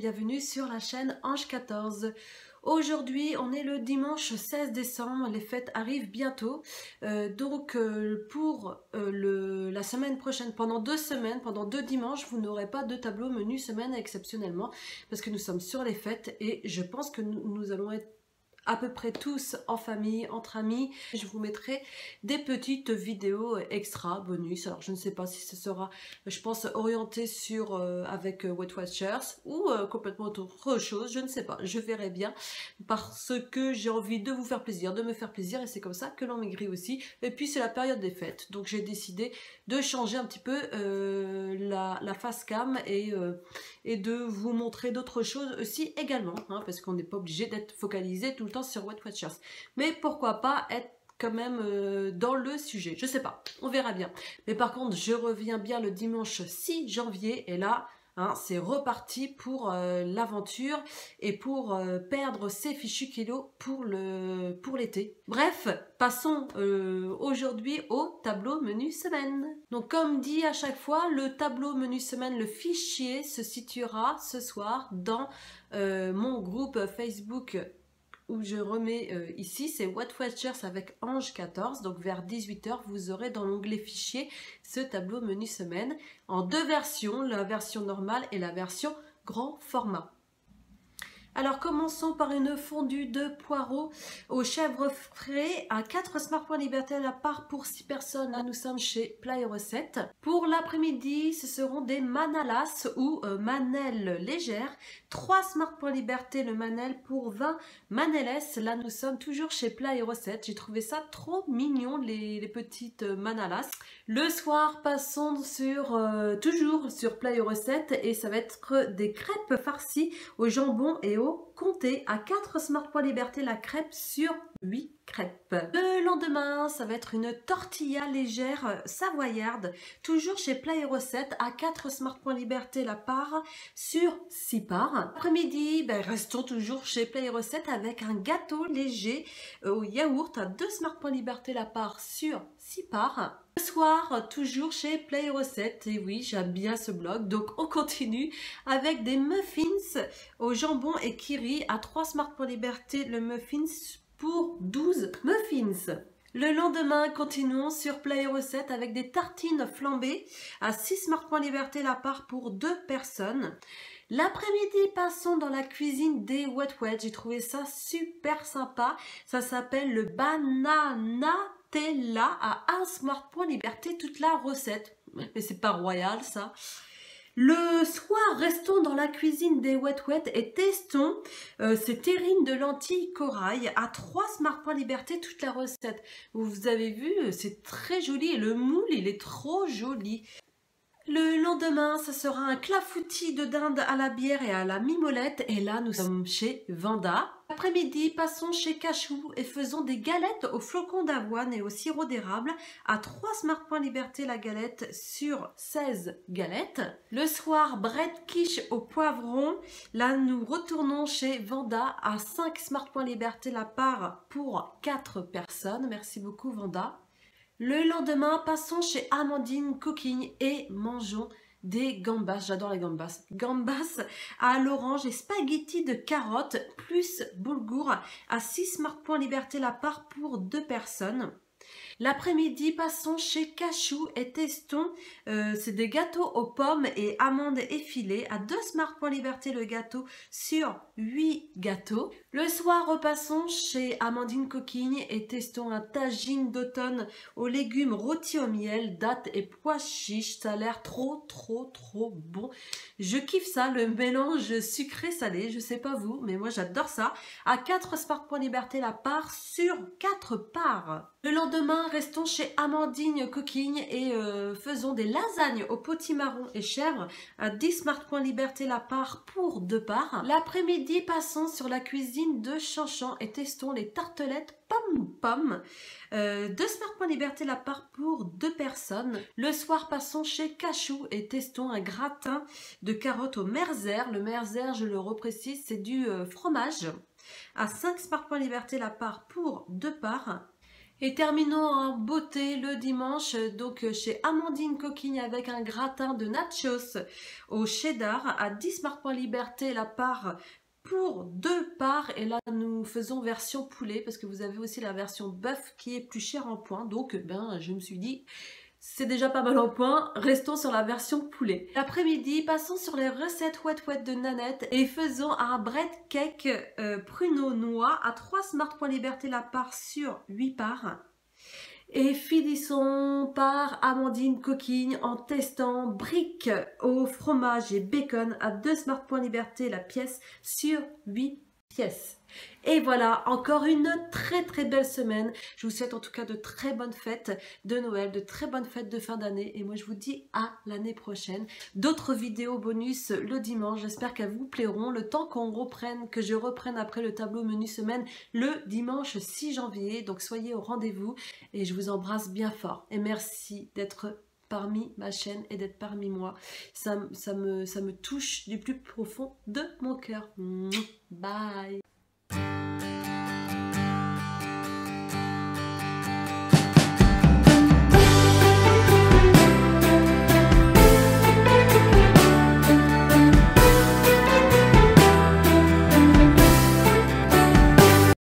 bienvenue sur la chaîne Ange 14. Aujourd'hui, on est le dimanche 16 décembre, les fêtes arrivent bientôt. Pour la semaine prochaine, pendant 2 semaines, pendant 2 dimanches, vous n'aurez pas de tableau menu semaine exceptionnellement, parce que nous sommes sur les fêtes et je pense que nous allons être à peu près tous en famille, entre amis. Je vous mettrai des petites vidéos extra, bonus. Alors je ne sais pas si ce sera, je pense, orienté sur avec Weight Watchers ou complètement autre chose, je ne sais pas, je verrai bien, parce que j'ai envie de vous faire plaisir, de me faire plaisir, et c'est comme ça que l'on maigrit aussi. Et puis c'est la période des fêtes, donc j'ai décidé de changer un petit peu la face cam et de vous montrer d'autres choses aussi également, hein, parce qu'on n'est pas obligé d'être focalisé tout le temps sur Weight Watchers. Mais pourquoi pas être quand même dans le sujet, je sais pas, on verra bien. Mais par contre, je reviens bien le dimanche 6 janvier et là, hein, c'est reparti pour l'aventure et pour perdre ces fichus kilos pour l'été. Bref, passons aujourd'hui au tableau menu semaine. Donc comme dit à chaque fois, le tableau menu semaine, le fichier se situera ce soir dans mon groupe Facebook où je remets ici, c'est Weight Watchers avec Ange 14, donc vers 18 h, vous aurez dans l'onglet fichier ce tableau menu semaine en 2 versions, la version normale et la version grand format. Alors commençons par une fondue de poireaux aux chèvres frais à 4 Smart Points Liberté à la part pour 6 personnes. Là nous sommes chez Plats et Recettes. Pour l'après-midi, ce seront des manalas ou manelles légères. 3 Smart Points Liberté le manel pour 20 manelles. Là nous sommes toujours chez Plats et Recettes. J'ai trouvé ça trop mignon, les petites manalas. Le soir, passons sur toujours sur Plats et Recettes et ça va être des crêpes farcies au jambon et au comté à 4 Smart Points Liberté la crêpe sur 8 crêpes. Le lendemain, ça va être une tortilla légère savoyarde, toujours chez Plats et Recettes à 4 Smart Points Liberté la part sur 6 parts. Après-midi, restons toujours chez Plats et Recettes avec un gâteau léger au yaourt à 2 Smart Points Liberté la part sur 6 parts. Le soir, toujours chez Plats et Recettes, et oui, j'aime bien ce blog, donc on continue avec des muffins au jambon et kiri à 3 Smart Points Liberté le muffins pour 12 muffins. Le lendemain, continuons sur Plats et Recettes avec des tartines flambées à 6 Smart Points Liberté la part pour 2 personnes. L'après-midi, passons dans la cuisine des Wet Wet. J'ai trouvé ça super sympa. Ça s'appelle le Bananatella à 1 Smart Point Liberté, toute la recette. Mais c'est pas royal ça. Le soir, restons dans la cuisine des Wet Wet et testons ces terrines de lentilles corail à 3 Smart Points Liberté, toute la recette. Vous avez vu, c'est très joli et le moule, il est trop joli. Le lendemain, ce sera un clafoutis de dinde à la bière et à la mimolette. Et là, nous sommes chez Vanda. Après-midi, passons chez Cachou et faisons des galettes aux flocons d'avoine et au sirop d'érable à 3 Smart Points Liberté la galette sur 16 galettes. Le soir, bread quiche au poivron. Là, nous retournons chez Vanda à 5 Smart Points Liberté la part pour 4 personnes. Merci beaucoup, Vanda. Le lendemain, passons chez Amandine Cooking et mangeons des gambas. J'adore les gambas. Gambas à l'orange et spaghettis de carottes plus boulgour à 6 Smart Points Liberté la part pour 2 personnes. L'après-midi, passons chez Cachou et testons, c'est des gâteaux aux pommes et amandes effilées à 2 Smart Points Liberté le gâteau sur 8 gâteaux. Le soir, repassons chez Amandine Cooking et testons un tagine d'automne aux légumes rôtis au miel, dattes et pois chiches. Ça a l'air trop bon. Je kiffe ça, le mélange sucré-salé, je sais pas vous, mais moi j'adore ça. À 4 Smart Points Liberté la part sur 4 parts. Le lendemain, restons chez Amandine Cooking et faisons des lasagnes au potimarron et chèvre à 10 Smart Points Liberté la part pour 2 parts. L'après-midi, passons sur la cuisine de Chanchan et testons les tartelettes pomme-pomme. 2 Smart Points Liberté la part pour 2 personnes. Le soir, passons chez Cachou et testons un gratin de carottes au merzer. Le merzer, je le reprécise, c'est du fromage à 5 Smart Points Liberté la part pour 2 parts. Et terminons en beauté le dimanche, donc chez Amandine Coquigne avec un gratin de nachos au cheddar à 10 Smart Points Liberté la part pour 2 parts. Et là nous faisons version poulet parce que vous avez aussi la version bœuf qui est plus chère en points. Donc je me suis dit c'est déjà pas mal en points, restons sur la version poulet. L'après-midi, passons sur les recettes wet de Nanette et faisons un bread cake pruneau noix à 3 Smart Points Liberté la part sur 8 parts. Et finissons par Amandine Coquigne en testant briques au fromage et bacon à 2 Smart Points Liberté la pièce sur 8 pièces. Et voilà, encore une très belle semaine. Je vous souhaite en tout cas de très bonnes fêtes de Noël, de très bonnes fêtes de fin d'année. Et moi je vous dis à l'année prochaine. D'autres vidéos bonus le dimanche. J'espère qu'elles vous plairont. Le temps qu'on reprenne, que je reprenne après le tableau menu semaine le dimanche 6 janvier. Donc soyez au rendez-vous et je vous embrasse bien fort. Et merci d'être parmi ma chaîne et d'être parmi moi. Ça me touche du plus profond de mon cœur. Bye.